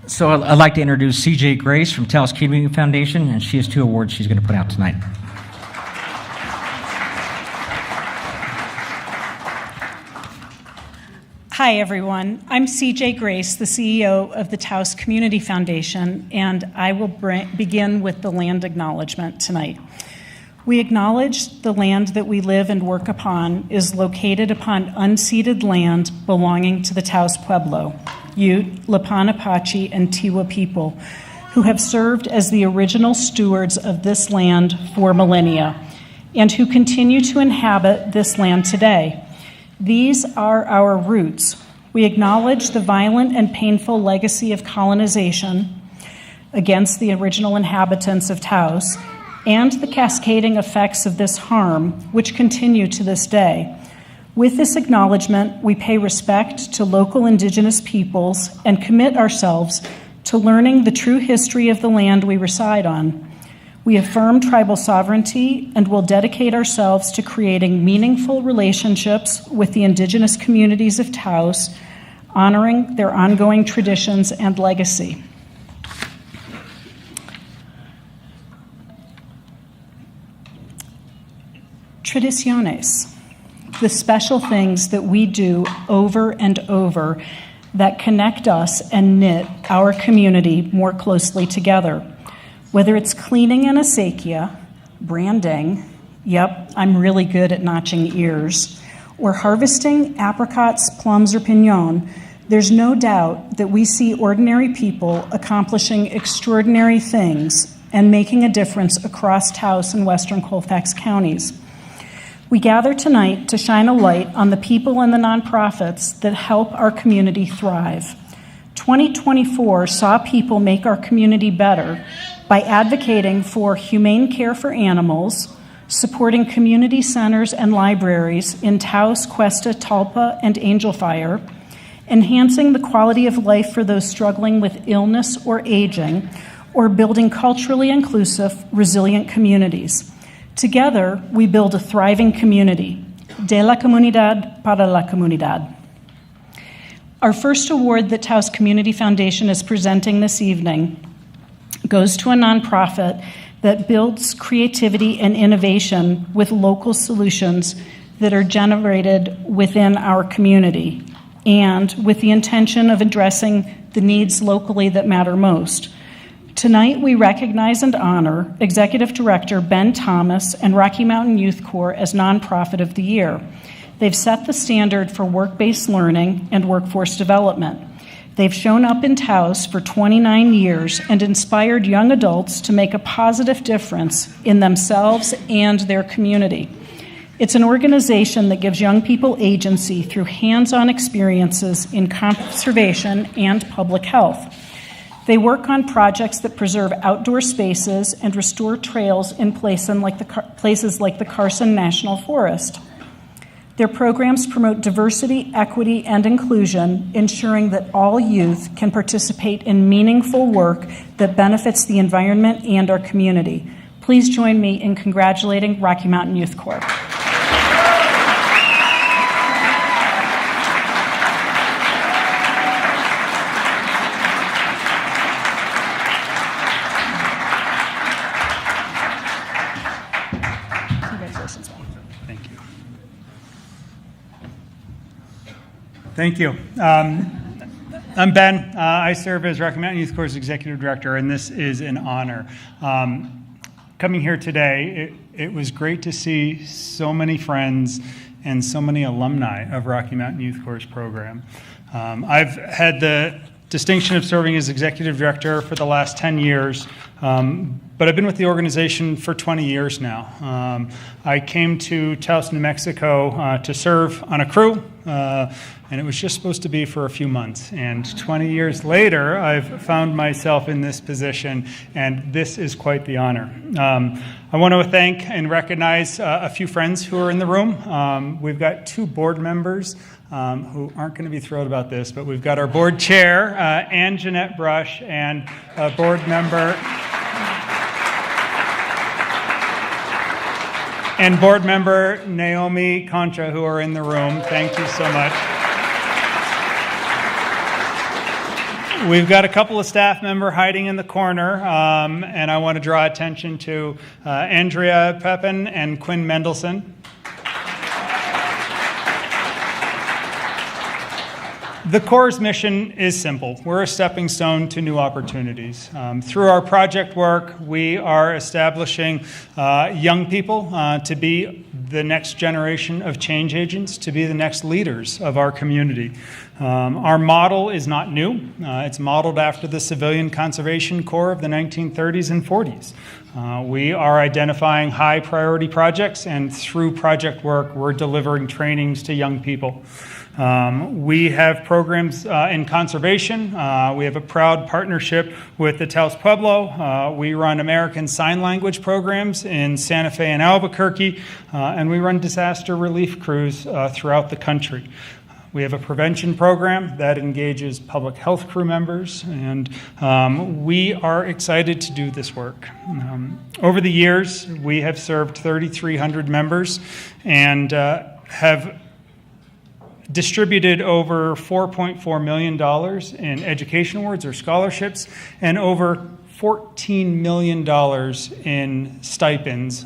So I'd like to introduce C.J. Grace from Taos Community Foundation, and she has 2 awards she's going to put out tonight. Hi, everyone. I'm C.J. Grace, the CEO of the Taos Community Foundation, and I will begin with the land acknowledgement tonight. We acknowledge the land that we live and work upon is located upon unceded land belonging to the Taos Pueblo, Ute, Lipan Apache, and Tiwa people, who have served as the original stewards of this land for millennia, and who continue to inhabit this land today. These are our roots. We acknowledge the violent and painful legacy of colonization against the original inhabitants of Taos and the cascading effects of this harm, which continue to this day. With this acknowledgement, we pay respect to local indigenous peoples and commit ourselves to learning the true history of the land we reside on. We affirm tribal sovereignty and will dedicate ourselves to creating meaningful relationships with the indigenous communities of Taos, honoring their ongoing traditions and legacy. Tradiciones, the special things that we do over and over that connect us and knit our community more closely together. Whether it's cleaning an acequia, branding, yep, I'm really good at notching ears, or harvesting apricots, plums, or piñon, there's no doubt that we see ordinary people accomplishing extraordinary things and making a difference across Taos and western Colfax counties. We gather tonight to shine a light on the people and the nonprofits that help our community thrive. 2024 saw people make our community better by advocating for humane care for animals, supporting community centers and libraries in Taos, Cuesta, Talpa, and Angel Fire, enhancing the quality of life for those struggling with illness or aging, or building culturally inclusive, resilient communities. Together, we build a thriving community. De la comunidad para la comunidad. Our first award that Taos Community Foundation is presenting this evening goes to a nonprofit that builds creativity and innovation with local solutions that are generated within our community and with the intention of addressing the needs locally that matter most. Tonight, we recognize and honor Executive Director Ben Thomas and Rocky Mountain Youth Corps as Nonprofit of the Year. They've set the standard for work-based learning and workforce development. They've shown up in Taos for 29 years and inspired young adults to make a positive difference in themselves and their community. It's an organization that gives young people agency through hands-on experiences in conservation and public health. They work on projects that preserve outdoor spaces and restore trails in places like the Carson National Forest. Their programs promote diversity, equity, and inclusion, ensuring that all youth can participate in meaningful work that benefits the environment and our community. Please join me in congratulating Rocky Mountain Youth Corps. Thank you. I'm Ben. I serve as Rocky Mountain Youth Corps' Executive Director, and this is an honor. Coming here today, it was great to see so many friends and so many alumni of Rocky Mountain Youth Corps' program. I've had the distinction of serving as Executive Director for the last 10 years, but I've been with the organization for 20 years now. I came to Taos, New Mexico to serve on a crew, and it was just supposed to be for a few months. And 20 years later, I've found myself in this position, and this is quite the honor. I want to thank and recognize a few friends who are in the room. We've got 2 board members who aren't going to be thrilled about this, but we've got our board chair, Ann Jeanette Brush, and a board member, Naomi Contra, who are in the room. Thank you so much. We've got a couple of staff members hiding in the corner, and I want to draw attention to Andrea Pepin and Quinn Mendelson. The Corps' mission is simple. We're a stepping stone to new opportunities. Through our project work, we are establishing young people to be the next generation of change agents, to be the next leaders of our community. Our model is not new. It's modeled after the Civilian Conservation Corps of the 1930s and 40s. We are identifying high priority projects, and through project work, we're delivering trainings to young people. We have programs in conservation. We have a proud partnership with the Taos Pueblo. We run American Sign Language programs in Santa Fe and Albuquerque, and we run disaster relief crews throughout the country. We have a prevention program that engages public health crew members, and we are excited to do this work. Over the years, we have served 3,300 members and have distributed over $4.4 million in education awards or scholarships and over $14 million in stipends,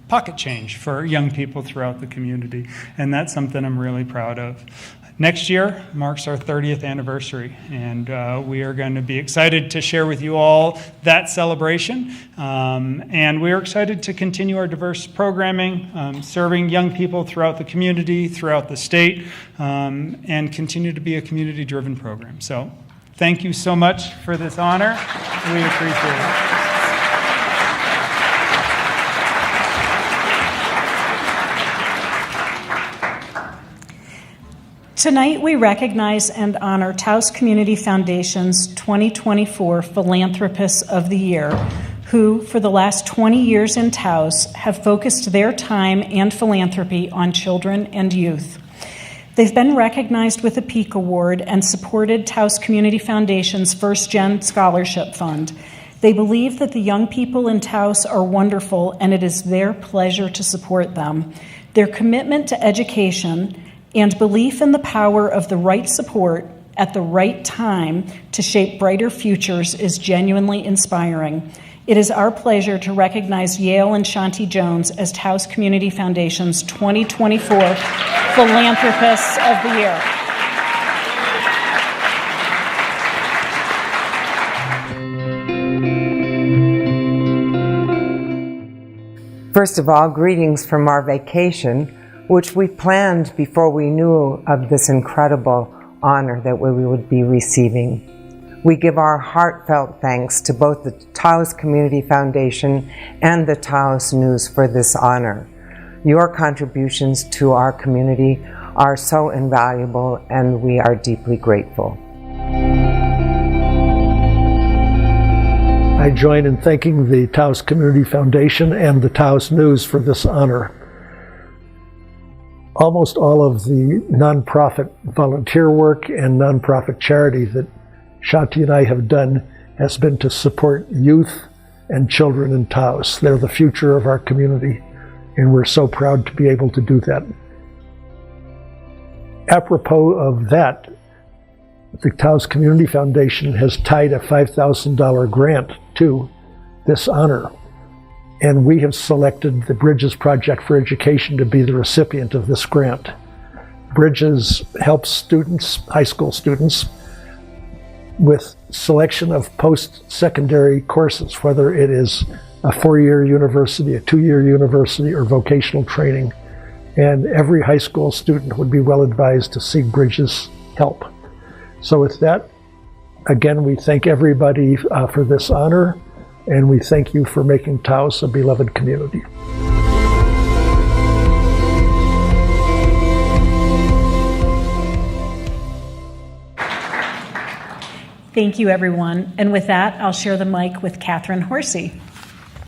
pocket change for young people throughout the community. And that's something I'm really proud of. Next year marks our 30th anniversary, and we are going to be excited to share with you all that celebration. And we are excited to continue our diverse programming, serving young people throughout the community, throughout the state, and continue to be a community-driven program. So thank you so much for this honor. We appreciate it. Tonight, we recognize and honor Taos Community Foundation's 2024 Philanthropists of the Year, who, for the last 20 years in Taos, have focused their time and philanthropy on children and youth. They've been recognized with a Peak Award and supported Taos Community Foundation's First Gen Scholarship Fund. They believe that the young people in Taos are wonderful, and it is their pleasure to support them. Their commitment to education and belief in the power of the right support at the right time to shape brighter futures is genuinely inspiring. It is our pleasure to recognize Yale and Shanti Jones as Taos Community Foundation's 2024 Philanthropists of the Year. First of all, greetings from our vacation, which we planned before we knew of this incredible honor that we would be receiving. We give our heartfelt thanks to both the Taos Community Foundation and the Taos News for this honor. Your contributions to our community are so invaluable, and we are deeply grateful. I join in thanking the Taos Community Foundation and the Taos News for this honor. Almost all of the nonprofit volunteer work and nonprofit charity that Shanti and I have done has been to support youth and children in Taos. They're the future of our community, and we're so proud to be able to do that. Apropos of that, the Taos Community Foundation has tied a $5,000 grant to this honor. And we have selected the Bridges Project for Education to be the recipient of this grant. Bridges helps students, high school students, with selection of post-secondary courses, whether it is a 4-year university, a 2-year university, or vocational training. And every high school student would be well advised to seek Bridges' help. So with that, again, we thank everybody for this honor. And we thank you for making Taos a beloved community. Thank you, everyone. And with that, I'll share the mic with Catherine Horsey.